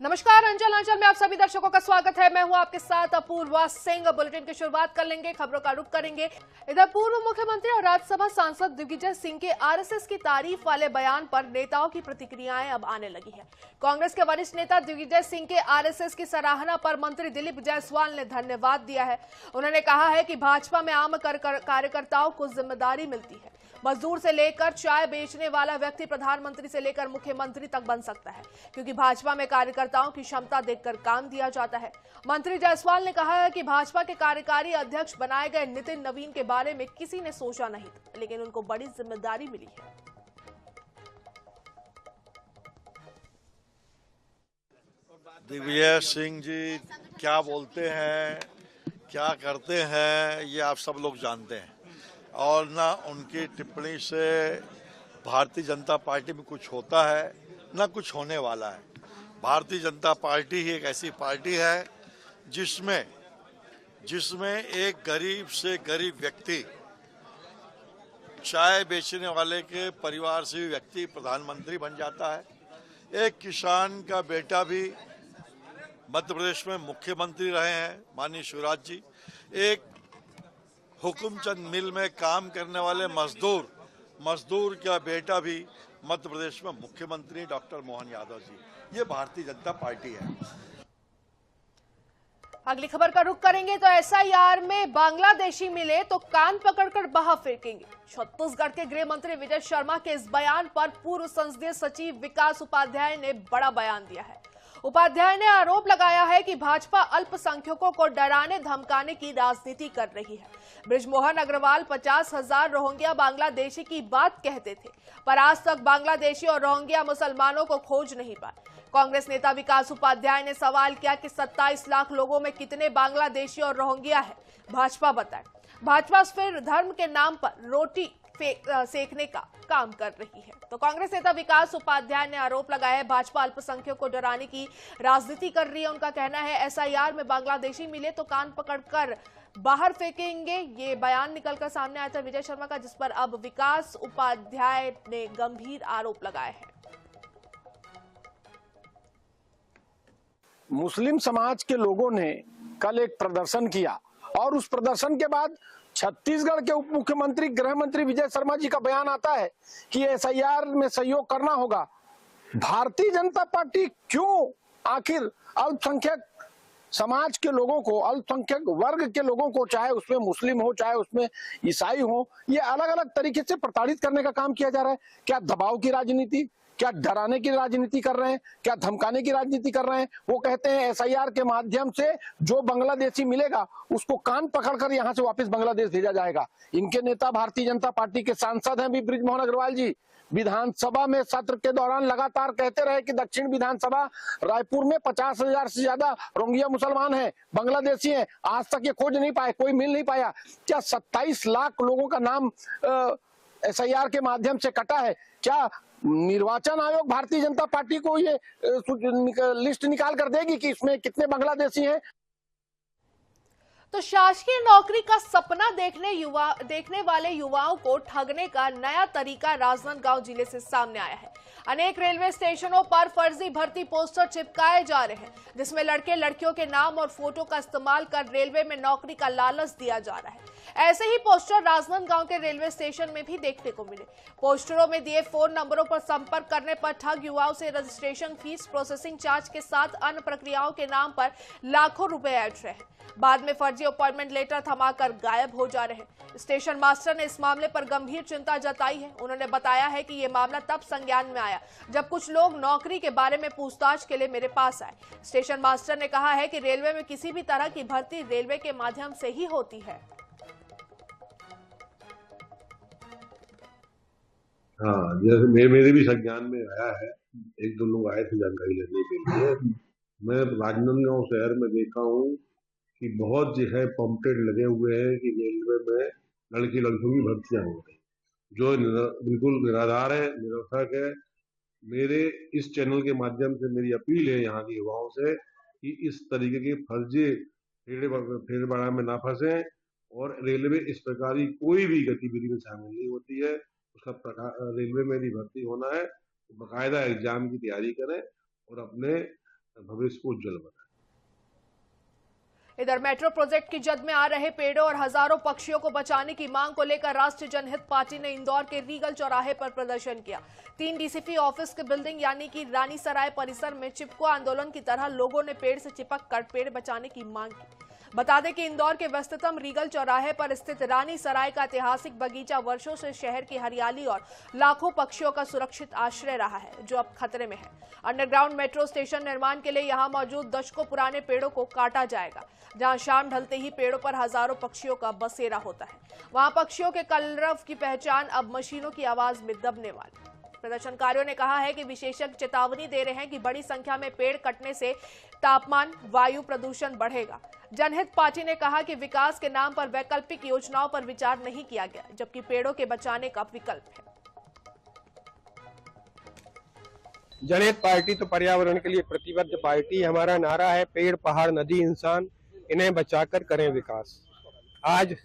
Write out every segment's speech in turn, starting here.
नमस्कार, अंचल में आप सभी दर्शकों का स्वागत है। मैं हूं आपके साथ अपूर्वा सिंह। बुलेटिन की शुरुआत कर लेंगे, खबरों का रुख करेंगे। इधर पूर्व मुख्यमंत्री और राज्यसभा सांसद दिग्विजय सिंह के आरएसएस की तारीफ वाले बयान पर नेताओं की प्रतिक्रियाएं अब आने लगी है। कांग्रेस के वरिष्ठ नेता दिग्विजय सिंह के आरएसएस की सराहना पर मंत्री दिलीप जायसवाल ने धन्यवाद दिया है। उन्होंने कहा है कि भाजपा में आम कार्यकर्ताओं को जिम्मेदारी मिलती है। मजदूर से लेकर चाय बेचने वाला व्यक्ति प्रधानमंत्री से लेकर मुख्यमंत्री तक बन सकता है, क्योंकि भाजपा में कार्यकर्ताओं की क्षमता देखकर काम दिया जाता है। मंत्री जायसवाल ने कहा है कि भाजपा के कार्यकारी अध्यक्ष बनाए गए नितिन नवीन के बारे में किसी ने सोचा नहीं था, लेकिन उनको बड़ी जिम्मेदारी मिली है। दिग्विजय सिंह जी क्या बोलते हैं, क्या करते हैं, ये आप सब लोग जानते हैं। और ना उनकी टिप्पणी से भारतीय जनता पार्टी में कुछ होता है, ना कुछ होने वाला है। भारतीय जनता पार्टी ही एक ऐसी पार्टी है जिसमें एक गरीब से गरीब व्यक्ति, चाय बेचने वाले के परिवार से भी व्यक्ति प्रधानमंत्री बन जाता है। एक किसान का बेटा भी मध्य प्रदेश में मुख्यमंत्री रहे हैं, माननीय शिवराज जी। एक हुकुमचंद मिल में काम करने वाले मजदूर का बेटा भी मध्य प्रदेश में मुख्यमंत्री डॉक्टर मोहन यादव जी। ये भारतीय जनता पार्टी है। अगली खबर का रुख करेंगे तो एसआईआर में बांग्लादेशी मिले तो कान पकड़कर बाहर फेंकेंगे। छत्तीसगढ़ के गृह मंत्री विजय शर्मा के इस बयान पर पूर्व संसदीय सचिव विकास उपाध्याय ने बड़ा बयान दिया है। उपाध्याय ने आरोप लगाया है कि भाजपा अल्पसंख्यकों को डराने धमकाने की राजनीति कर रही है। बृजमोहन अग्रवाल 50,000 रोहिंग्या बांग्लादेशी की बात कहते थे, पर आज तक बांग्लादेशी और रोहिंग्या मुसलमानों को खोज नहीं पाए। कांग्रेस नेता विकास उपाध्याय ने सवाल किया कि 27 लाख लोगों में कितने बांग्लादेशी और रोहिंग्या है, भाजपा बताए। भाजपा फिर धर्म के नाम पर रोटी सेकने का काम कर रही है। तो कांग्रेस नेता विकास उपाध्याय ने आरोप लगाया है भाजपा अल्पसंख्यकों को डराने की राजनीति कर रही है। उनका कहना है एसआईआर में बांग्लादेशी मिले तो कान पकड़कर बाहर फेंकेंगे। ये बयान निकलकर सामने आया था विजय शर्मा का, जिस पर अब विकास उपाध्याय ने गंभीर आरोप लगाए हैं। मुस्लिम समाज के लोगों ने कल एक प्रदर्शन किया और उस प्रदर्शन के बाद छत्तीसगढ़ के उप मुख्यमंत्री गृह मंत्री विजय शर्मा जी का बयान आता है कि एसआईआर में सहयोग करना होगा। भारतीय जनता पार्टी क्यों आखिर अल्पसंख्यक समाज के लोगों को, अल्पसंख्यक वर्ग के लोगों को, चाहे उसमें मुस्लिम हो चाहे उसमें ईसाई हो, ये अलग अलग तरीके से प्रताड़ित करने का काम किया जा रहा है? क्या दबाव की राजनीति, क्या डराने की राजनीति कर रहे हैं, क्या धमकाने की राजनीति कर रहे हैं? वो कहते हैं एसआईआर के माध्यम से जो बांग्लादेशी मिलेगा उसको कान पकड़कर यहां से वापस बांग्लादेश भेजा जाएगा। इनके नेता भारतीय जनता पार्टी के सांसद हैं भी बृजमोहन अग्रवाल जी, विधानसभा में सत्र के दौरान लगातार कहते रहे कि दक्षिण विधानसभा रायपुर में 50,000 से ज्यादा रोहिंग्या मुसलमान हैं, बांग्लादेशी हैं। आज तक ये खोज नहीं पाए, कोई मिल नहीं पाया। क्या 27 लाख लोगों का नाम एसआईआर के माध्यम से कटा है? क्या निर्वाचन आयोग भारतीय जनता पार्टी को ये लिस्ट निकाल कर देगी कि इसमें कितने बांग्लादेशी हैं? तो शासकीय नौकरी का सपना देखने वाले युवाओं को ठगने का नया तरीका राजनांदगांव जिले से सामने आया है। अनेक रेलवे स्टेशनों पर फर्जी भर्ती पोस्टर चिपकाए जा रहे हैं, जिसमें लड़के लड़कियों के नाम और फोटो का इस्तेमाल कर रेलवे में नौकरी का लालच दिया जा रहा है। ऐसे ही पोस्टर राजनांदगांव के रेलवे स्टेशन में भी देखने को मिले। पोस्टरों में दिए फोन नंबरों पर संपर्क करने पर ठग युवाओं से रजिस्ट्रेशन फीस, प्रोसेसिंग चार्ज के साथ अन्य प्रक्रियाओं के नाम पर लाखों रुपए ऐंठ रहे हैं। बाद में फर्जी अपॉइंटमेंट लेटर थमाकर गायब हो जा रहे हैं। स्टेशन मास्टर ने इस मामले पर गंभीर चिंता जताई है। उन्होंने बताया है कि यह मामला तब संज्ञान में आया जब कुछ लोग नौकरी के बारे में पूछताछ के लिए मेरे पास आए। स्टेशन मास्टर ने कहा है कि रेलवे में किसी भी तरह की भर्ती रेलवे के माध्यम से ही होती है। हाँ, जैसे मेरे भी संज्ञान में आया है, एक दो लोग आए थे जानकारी लेने के लिए। मैं राजनांदगांव शहर में देखा हूँ कि बहुत जो है पम्पलेट लगे हुए हैं कि रेलवे में लड़की लड़कियों की भर्तियां हो रही, जो बिल्कुल निराधार है, निरर्थक है। मेरे इस चैनल के माध्यम से मेरी अपील है यहाँ के युवाओं से कि इस तरीके के फर्जी फेरबड़ा में ना फंसे और रेलवे इस प्रकार की कोई भी गतिविधि में शामिल नहीं होती है। उसका रेलवे में भी भर्ती होना है तो बाकायदा एग्जाम की तैयारी करें और अपने भविष्य को उज्जवल बनाए। इधर मेट्रो प्रोजेक्ट की जद में आ रहे पेड़ों और हजारों पक्षियों को बचाने की मांग को लेकर राष्ट्रीय जनहित पार्टी ने इंदौर के रीगल चौराहे पर प्रदर्शन किया। 3 डीसीपी ऑफिस के बिल्डिंग यानी कि रानी सराय परिसर में चिपको आंदोलन की तरह लोगों ने पेड़ से चिपक कर पेड़ बचाने की मांग की। बता दें कि इंदौर के व्यस्ततम रीगल चौराहे पर स्थित रानी सराय का ऐतिहासिक बगीचा वर्षों से शहर की हरियाली और लाखों पक्षियों का सुरक्षित आश्रय रहा है, जो अब खतरे में है। अंडरग्राउंड मेट्रो स्टेशन निर्माण के लिए यहां मौजूद दशकों पुराने पेड़ों को काटा जाएगा। जहां शाम ढलते ही पेड़ों पर हजारों पक्षियों का बसेरा होता है, वहां पक्षियों के कलरव की पहचान अब मशीनों की आवाज में दबने वाली। प्रदर्शनकारियों ने कहा है कि विशेषज्ञ चेतावनी दे रहे हैं कि बड़ी संख्या में पेड़ कटने से तापमान, वायु प्रदूषण बढ़ेगा। जनहित पार्टी ने कहा कि विकास के नाम पर वैकल्पिक योजनाओं पर विचार नहीं किया गया, जबकि पेड़ों के बचाने का विकल्प है। जनहित पार्टी तो पर्यावरण के लिए प्रतिबद्ध पार्टी। हमारा नारा है पेड़, पहाड़, नदी, इंसान, इन्हें बचाकर करें विकास। आज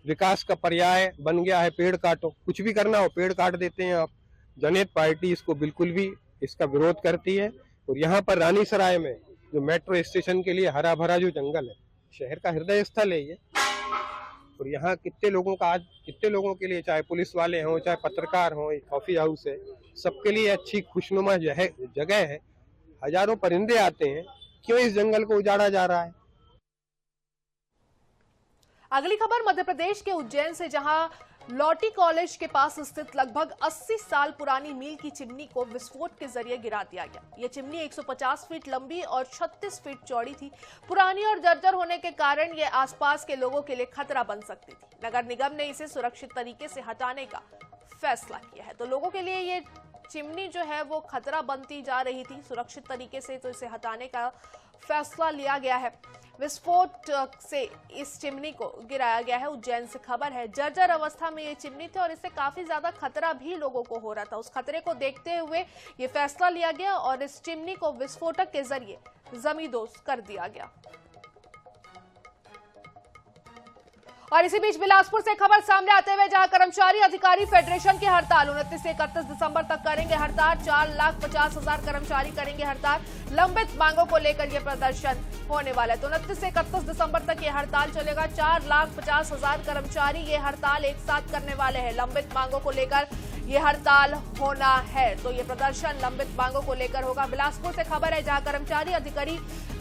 विकास का पर्याय बन गया है पेड़ काटो। कुछ भी करना हो पेड़ काट देते हैं आप। जनहित पार्टी इसको बिल्कुल भी इसका विरोध करती है। और यहाँ पर रानी सराय में जो मेट्रो स्टेशन के लिए हरा भरा जो जंगल है, शहर का हृदय स्थल है ये। और यहाँ कितने लोगों के लिए, चाहे पुलिस वाले हों, चाहे पत्रकार हों, कॉफी हाउस है, सबके लिए अच्छी खुशनुमा जगह है। हजारों परिंदे आते हैं, क्यों इस जंगल को उजाड़ा जा रहा है? अगली खबर मध्य प्रदेश के उज्जैन से, जहां लौटी कॉलेज के पास स्थित लगभग 80 साल पुरानी मील की चिमनी को विस्फोट के जरिए गिरा दिया गया। यह चिमनी 150 फीट लंबी और 36 फीट चौड़ी थी। पुरानी और जर्जर होने के कारण यह आसपास के लोगों के लिए खतरा बन सकती थी। नगर निगम ने इसे सुरक्षित तरीके से हटाने का फैसला किया है। तो लोगों के लिए ये चिमनी जो है वो खतरा बनती जा रही थी। सुरक्षित तरीके से तो इसे हटाने का फैसला लिया गया है। विस्फोट से इस चिमनी को गिराया गया है। उज्जैन से खबर है, जर्जर अवस्था में ये चिमनी थी और इससे काफी ज्यादा खतरा भी लोगों को हो रहा था। उस खतरे को देखते हुए ये फैसला लिया गया और इस चिमनी को विस्फोटक के जरिए जमींदोज कर दिया गया। और इसी बीच बिलासपुर से खबर सामने आते हुए, जहां कर्मचारी अधिकारी फेडरेशन की हड़ताल 29 से 31 दिसंबर तक करेंगे हड़ताल। 4,50,000 कर्मचारी करेंगे हड़ताल। लंबित मांगों को लेकर यह प्रदर्शन होने वाला है। तो 29 से 31 दिसंबर तक यह हड़ताल चलेगा। 4,50,000 कर्मचारी ये हड़ताल एक साथ करने वाले हैं। लंबित मांगों को लेकर ये हड़ताल होना है। तो ये प्रदर्शन लंबित मांगों को लेकर होगा। बिलासपुर से खबर है, जहां कर्मचारी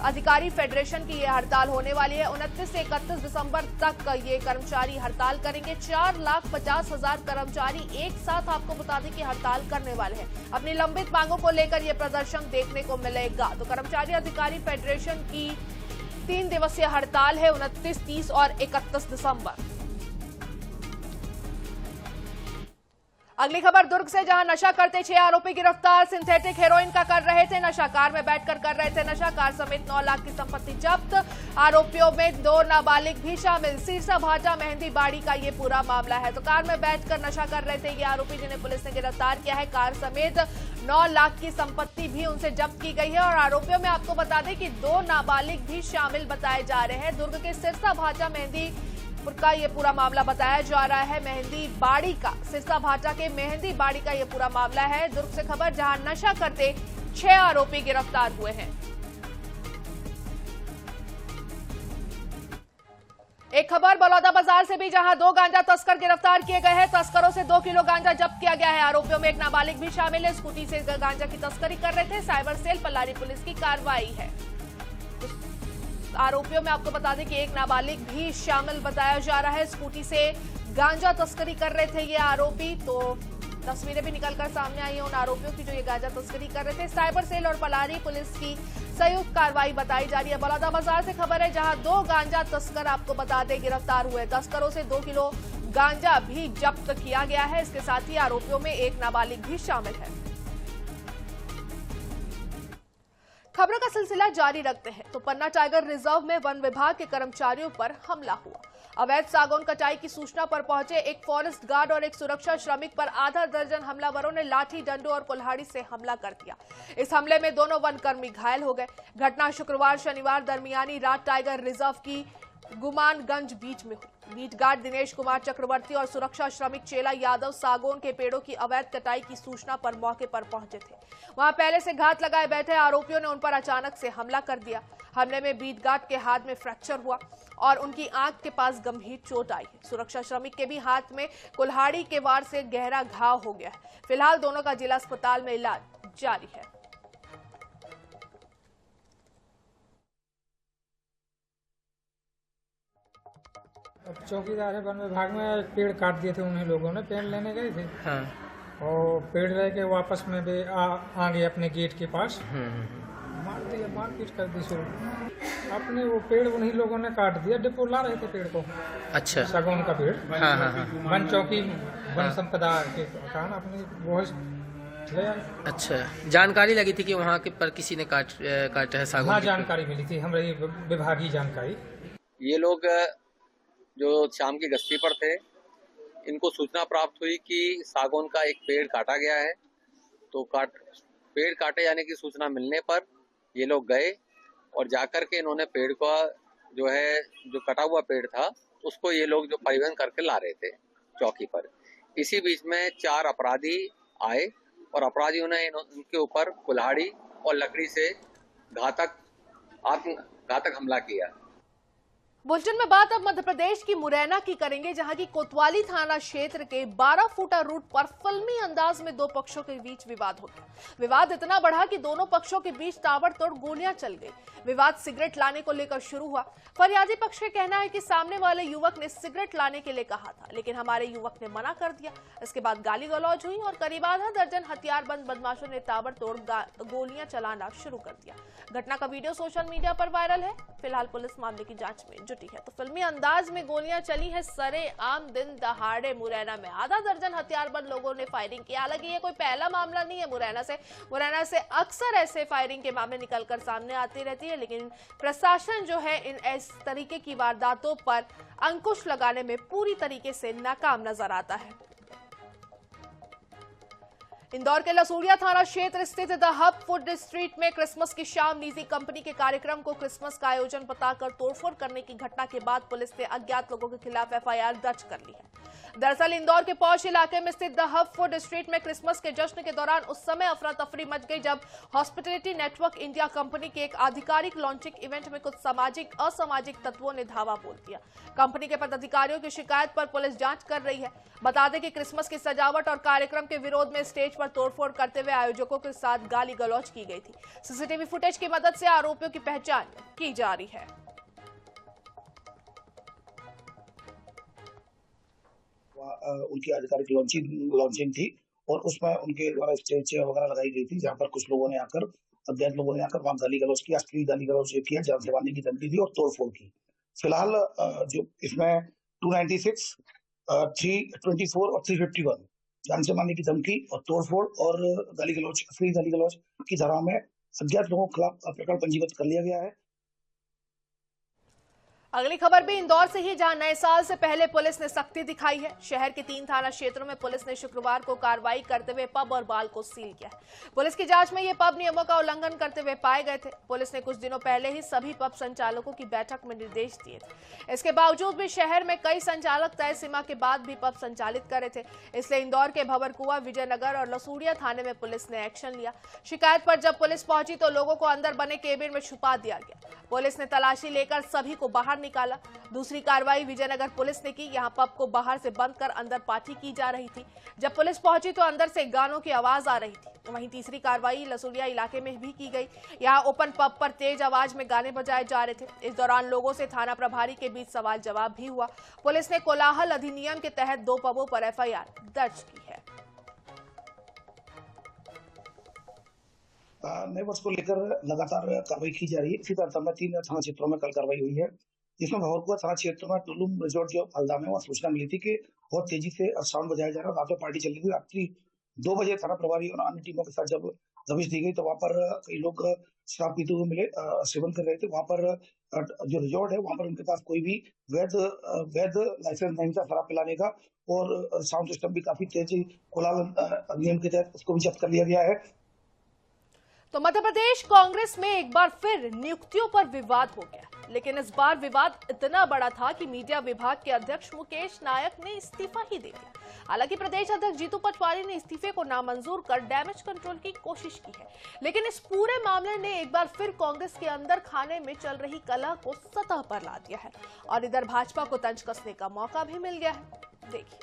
अधिकारी फेडरेशन की ये हड़ताल होने वाली है। 29 से 31 दिसंबर तक ये कर्मचारी हड़ताल करेंगे। 4,50,000 कर्मचारी एक साथ, आपको बता दें कि हड़ताल करने वाले हैं। अपनी लंबित मांगों को लेकर ये प्रदर्शन देखने को मिलेगा। तो कर्मचारी अधिकारी फेडरेशन की 3 दिवसीय हड़ताल है 29, 30 और 31 दिसंबर। अगली खबर दुर्ग से, जहां नशा करते 6 आरोपी गिरफ्तार। सिंथेटिक हेरोइन का कर रहे थे नशा। कार में बैठकर कर रहे थे नशा। कार समेत 9 लाख की संपत्ति जब्त। आरोपियों में 2 नाबालिग भी शामिल। सिरसा भाटा मेहंदी बाड़ी का ये पूरा मामला है। तो कार में बैठकर नशा कर रहे थे ये आरोपी, जिन्हें पुलिस ने गिरफ्तार किया है। कार समेत 9 लाख की संपत्ति भी उनसे जब्त की गई है। और आरोपियों में आपको बता दें कि 2 नाबालिग भी शामिल बताए जा रहे हैं। दुर्ग के सिरसा भाटा मेहंदी का ये पूरा मामला बताया जा रहा है। मेहंदी बाड़ी का, सिरसा भाटा के मेहंदी बाड़ी का ये पूरा मामला है। दुर्ग से खबर, जहां नशा करते 6 आरोपी गिरफ्तार हुए हैं। एक खबर बलौदाबाजार से भी, जहां 2 गांजा तस्कर गिरफ्तार किए गए हैं। तस्करों से 2 किलो गांजा जब्त किया गया है। आरोपियों में एक नाबालिग भी शामिल है। स्कूटी से गांजा की तस्करी कर रहे थे। साइबर सेल पल्लारी पुलिस की कार्रवाई है। आरोपियों में आपको बता दें कि एक नाबालिग भी शामिल बताया जा रहा है। स्कूटी से गांजा तस्करी कर रहे थे ये आरोपी। तो तस्वीरें भी निकलकर सामने आई हैं उन आरोपियों की जो ये गांजा तस्करी कर रहे थे। साइबर सेल और पलारी पुलिस की संयुक्त कार्रवाई बताई जा रही है। बलौदाबाजार से खबर है, जहां 2 गांजा तस्कर आपको बता दें गिरफ्तार हुए। तस्करों से 2 किलो गांजा भी जब्त किया गया है। इसके साथ ही आरोपियों में एक नाबालिग भी शामिल है। खबरों का सिलसिला जारी रखते हैं तो पन्ना टाइगर रिजर्व में वन विभाग के कर्मचारियों पर हमला हुआ। अवैध सागौन कटाई की सूचना पर पहुंचे एक फॉरेस्ट गार्ड और एक सुरक्षा श्रमिक पर आधा दर्जन हमलावरों ने लाठी, डंडों और कुल्हाड़ी से हमला कर दिया। इस हमले में दोनों वनकर्मी घायल हो गए। घटना शुक्रवार शनिवार दरमियानी रात टाइगर रिजर्व की गुमानगंज बीच में हुई। बीट गार्ड दिनेश कुमार चक्रवर्ती और सुरक्षा श्रमिक चेला यादव सागौन के पेड़ों की अवैध कटाई की सूचना पर मौके पर पहुंचे थे। वहां पहले से घात लगाए बैठे आरोपियों ने उन पर अचानक से हमला कर दिया। हमले में बीट गार्ड के हाथ में फ्रैक्चर हुआ और उनकी आंख के पास गंभीर चोट आई है। सुरक्षा श्रमिक के भी हाथ में कुल्हाड़ी के वार से गहरा घाव हो गया है। फिलहाल दोनों का जिला अस्पताल में इलाज जारी है। चौकीदार है वन विभाग में, पेड़ काट दिए थे उन्हीं लोगों ने, पेड़ लेने गए थे। हाँ। और पेड़ रह के वापस में भी आ गए अपने गेट के पास, मार दिया, मारपीट कर दी शुरू। अपने वो पेड़ उन्हीं लोगों ने काट दिया, डिपो ला रहे थे पेड़ को। अच्छा। सागौन का पेड़। हाँ हाँ हाँ। वन चौकी वन संपदा के कारण अपने वो गया। अच्छा, जानकारी लगी थी कि वहाँ के पर किसी ने काटा है सागौन? हाँ, जानकारी मिली थी, हमारी विभागीय जानकारी। ये लोग जो शाम की गश्ती पर थे, इनको सूचना प्राप्त हुई कि सागौन का एक पेड़ काटा गया है। तो पेड़ काटे जाने की सूचना मिलने पर ये लोग गए और जाकर के इन्होंने पेड़ का जो कटा हुआ पेड़ था उसको ये लोग जो परिवहन करके ला रहे थे चौकी पर। इसी बीच में 4 अपराधी आए और अपराधियों ने इनके ऊपर कुल्हाड़ी और लकड़ी से घातक हमला किया। बुलेटिन में बात अब मध्य प्रदेश की मुरैना की करेंगे, जहां की कोतवाली थाना क्षेत्र के 12 फुटा रूट पर फिल्मी अंदाज में 2 पक्षों के बीच विवाद हो गया। विवाद इतना बढ़ा कि दोनों पक्षों के बीच ताबड़तोड़ गोलियां चल गई। विवाद सिगरेट लाने को लेकर शुरू हुआ। फरियादी पक्ष का कहना है कि सामने वाले युवक ने सिगरेट लाने के लिए कहा था, लेकिन हमारे युवक ने मना कर दिया। इसके बाद गाली गलौज हुई और करीब आधा दर्जन हथियारबंद बदमाशों ने ताबड़तोड़ गोलियां चलाना शुरू कर दिया। घटना का वीडियो सोशल मीडिया पर वायरल है। फिलहाल पुलिस मामले की जांच में जुटी है। तो फिल्मी अंदाज में गोलियां चली है सरेआम दिन दहाड़े मुरैना में। आधा दर्जन हथियारबंद लोगों ने फायरिंग की। हालांकि ये कोई पहला मामला नहीं है मुरैना से अक्सर ऐसे फायरिंग के मामले निकलकर सामने आती रहती है, लेकिन प्रशासन जो है इन इस तरीके की वारदातों पर अंकुश लगाने में पूरी तरीके से नाकाम नजर आता है। इंदौर के लसूड़िया थाना क्षेत्र स्थित द हब फूड स्ट्रीट में क्रिसमस की शाम निजी कंपनी के कार्यक्रम को क्रिसमस का आयोजन बताकर तोड़फोड़ करने की घटना के बाद पुलिस ने अज्ञात लोगों के खिलाफ एफआईआर दर्ज कर ली है। दरअसल इंदौर के पौष इलाके में स्थित द हब फूड स्ट्रीट में क्रिसमस के जश्न के दौरान उस समय अफरा तफरी मच गई जब हॉस्पिटैलिटी नेटवर्क इंडिया कंपनी के एक आधिकारिक लॉन्चिंग इवेंट में कुछ असामाजिक तत्वों ने धावा बोल दिया। कंपनी के पदाधिकारियों की शिकायत पर पुलिस जांच कर रही है। बता दें कि क्रिसमस की सजावट और कार्यक्रम के विरोध में स्टेज पर तोड़फोड़ करते हुए आयोजकों के साथ गाली गलौज की गई थी। सीसीटीवी फुटेज की मदद से आरोपियों की पहचान की जा रही है। उनकी आधिकारिक लॉन्चिंग थी और उसमें उनके द्वारा स्टेज वगैरह लगाई गई थी, जहां पर कुछ लोगों ने आकर अज्ञात लोगों ने आकर वहां गाली गलौज किया, असली गाली गलौज किया, जान से मारने की धमकी दी और तोड़फोड़ की। फिलहाल जो इसमें 296, 324 और 351 जान से मारने की धमकी और तोड़फोड़ और गाली गलौज, असली गाली गलौज की धारा में अज्ञात लोगों के खिलाफ प्रकरण पंजीबद्ध कर लिया गया है। अगली खबर भी इंदौर से ही, जहां नए साल से पहले पुलिस ने सख्ती दिखाई है। शहर के 3 थाना क्षेत्रों में पुलिस ने शुक्रवार को कार्रवाई करते हुए पब और बार को सील किया है। पुलिस की जांच में ये पब नियमों का उल्लंघन करते हुए पाए गए थे। पुलिस ने कुछ दिनों पहले ही सभी पब संचालकों की बैठक में निर्देश दिए थे। इसके बावजूद भी शहर में कई संचालक तय सीमा के बाद भी पब संचालित कर रहे थे। इसलिए इंदौर के भंवरकुआ, विजयनगर और लसूड़िया थाने में पुलिस ने एक्शन लिया। शिकायत पर जब पुलिस पहुंची तो लोगों को अंदर बने केबिन में छुपा दिया गया। पुलिस ने तलाशी लेकर सभी को बाहर निकाला। दूसरी कार्रवाई विजयनगर पुलिस ने की। यहां पब को बाहर से बंद कर अंदर पार्टी की जा रही थी। जब पुलिस पहुंची तो अंदर से गानों की आवाज आ रही थी। वहीं तीसरी कार्रवाई लसूड़िया इलाके में भी की गई। यहां ओपन पब पर तेज आवाज में गाने बजाए जा रहे थे। इस दौरान लोगों से थाना प्रभारी के बीच सवाल जवाब भी हुआ। पुलिस ने कोलाहल अधिनियम के तहत 2 पबों पर एफआईआर दर्ज की है। नए वर्ष को लेकर लगातार कार्रवाई की जा रही है। इसी तरह 3 थाना क्षेत्रों में कल कार्रवाई हुई है, जिसमें भंवरकुआ थाना क्षेत्र में टुलुम रिजॉर्ट जो हल्दा में वहाँ सूचना मिली थी कि बहुत तेजी से साउंड बजाया जा रहा है, रात में पार्टी चल रही थी। रात्रि 2 बजे थाना प्रभारी और अन्य टीमों के साथ जब दबिश दी गई तो वहाँ पर कई लोग शराब पीते हुए मिले, सेवन कर रहे थे। वहाँ पर जो रिजॉर्ट है वहाँ पर उनके पास कोई भी वैध लाइसेंस नहीं था शराब पिलाने का, और साउंड सिस्टम भी काफी तेज कोलाहल अधिनियम के तहत उसको भी जब्त कर लिया गया है। तो मध्य प्रदेश कांग्रेस में एक बार फिर नियुक्तियों पर विवाद हो गया, लेकिन इस बार विवाद इतना बड़ा था कि मीडिया विभाग के अध्यक्ष मुकेश नायक ने इस्तीफा ही दे दिया। हालांकि प्रदेश अध्यक्ष जीतू पटवारी ने इस्तीफे को नामंजूर कर डैमेज कंट्रोल की कोशिश की है, लेकिन इस पूरे मामले ने एक बार फिर कांग्रेस के अंदर खाने में चल रही कलह को सतह पर ला दिया है और इधर भाजपा को तंज कसने का मौका भी मिल गया है। देखिए,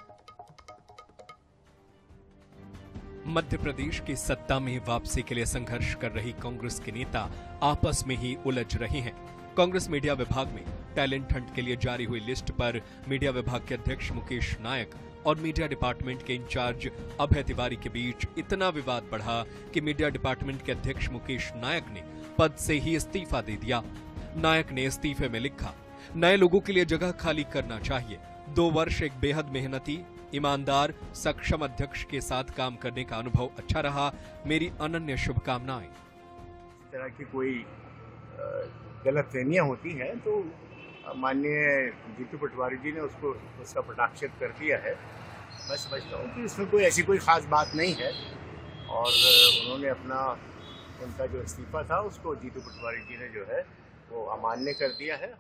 मध्य प्रदेश की सत्ता में वापसी के लिए संघर्ष कर रही कांग्रेस के नेता आपस में ही उलझ रहे हैं। कांग्रेस मीडिया विभाग में टैलेंट हंट के लिए जारी हुई लिस्ट पर मीडिया विभाग के अध्यक्ष मुकेश नायक और मीडिया डिपार्टमेंट के इंचार्ज अभय तिवारी के बीच इतना विवाद बढ़ा कि मीडिया डिपार्टमेंट के अध्यक्ष मुकेश नायक ने पद से ही इस्तीफा दे दिया। नायक ने इस्तीफे में लिखा, नए लोगों के लिए जगह खाली करना चाहिए। 2 वर्ष एक बेहद मेहनती, ईमानदार, सक्षम अध्यक्ष के साथ काम करने का अनुभव अच्छा रहा। मेरी अनन्य शुभकामनाएं। इस तरह की कोई गलतफहमियां होती हैं तो माननीय जीतू पटवारी जी ने उसका पटाक्षेप कर दिया है। मैं समझता हूँ कि इसमें कोई ऐसी कोई खास बात नहीं है और उन्होंने उनका जो इस्तीफा था उसको जीतू पटवारी जी ने जो है वो अमान्य कर दिया है।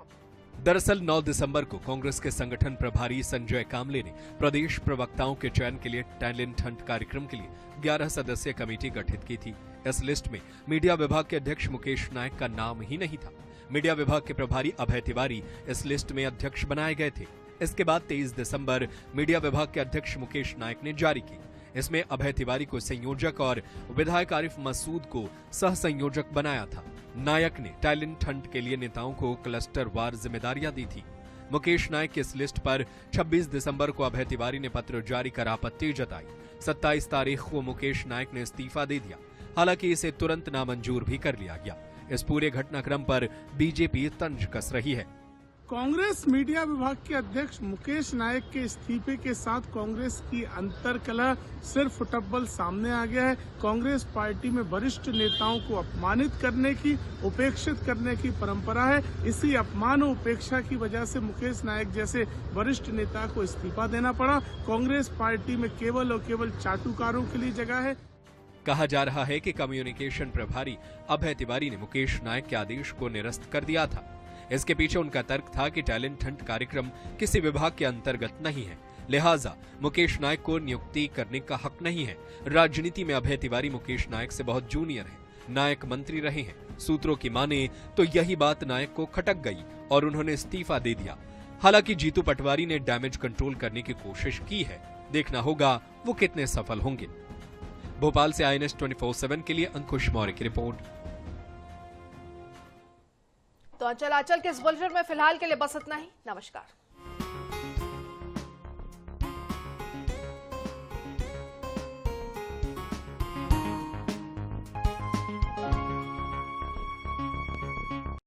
दरअसल 9 दिसंबर को कांग्रेस के संगठन प्रभारी संजय कामले ने प्रदेश प्रवक्ताओं के चयन के लिए टैलेंट हंट कार्यक्रम के लिए 11 सदस्यीय कमेटी गठित की थी। इस लिस्ट में मीडिया विभाग के अध्यक्ष मुकेश नायक का नाम ही नहीं था। मीडिया विभाग के प्रभारी अभय तिवारी इस लिस्ट में अध्यक्ष बनाए गए थे। इसके बाद 23 दिसंबर मीडिया विभाग के अध्यक्ष मुकेश नायक ने जारी की। इसमें अभय तिवारी को संयोजक और विधायक आरिफ मसूद को सह संयोजक बनाया था। नायक ने टैलेंट हंट के लिए नेताओं को क्लस्टर वार जिम्मेदारियां दी थी। मुकेश नायक की इस लिस्ट पर 26 दिसंबर को अभय तिवारी ने पत्र जारी कर आपत्ति जताई। 27 तारीख को मुकेश नायक ने इस्तीफा दे दिया। हालांकि इसे तुरंत नामंजूर भी कर लिया गया। इस पूरे घटनाक्रम पर बीजेपी तंज कस रही है। कांग्रेस मीडिया विभाग के अध्यक्ष मुकेश नायक के इस्तीफे के साथ कांग्रेस की अंतर्कलह सिर्फ फुटबॉल सामने आ गया है। कांग्रेस पार्टी में वरिष्ठ नेताओं को अपमानित करने की, उपेक्षित करने की परंपरा है। इसी अपमान और उपेक्षा की वजह से मुकेश नायक जैसे वरिष्ठ नेता को इस्तीफा देना पड़ा। कांग्रेस पार्टी में केवल और केवल चाटुकारों के लिए जगह है। कहा जा रहा है कि कम्युनिकेशन प्रभारी अभय तिवारी ने मुकेश नायक के आदेश को निरस्त कर दिया था। इसके पीछे उनका तर्क था कि टैलेंट हंट कार्यक्रम किसी विभाग के अंतर्गत नहीं है, लिहाजा मुकेश नायक को नियुक्ति करने का हक नहीं है। राजनीति में अभय तिवारी मुकेश नायक से बहुत जूनियर है। नायक मंत्री रहे हैं। सूत्रों की माने तो यही बात नायक को खटक गई और उन्होंने इस्तीफा दे दिया। हालांकि जीतू पटवारी ने डैमेज कंट्रोल करने की कोशिश की है। देखना होगा वो कितने सफल होंगे। भोपाल से INS 24/7 के लिए अंकुश मौर्य की रिपोर्ट। तो अंचल के इस बुलेटिन में फिलहाल के लिए बस इतना ही। नमस्कार।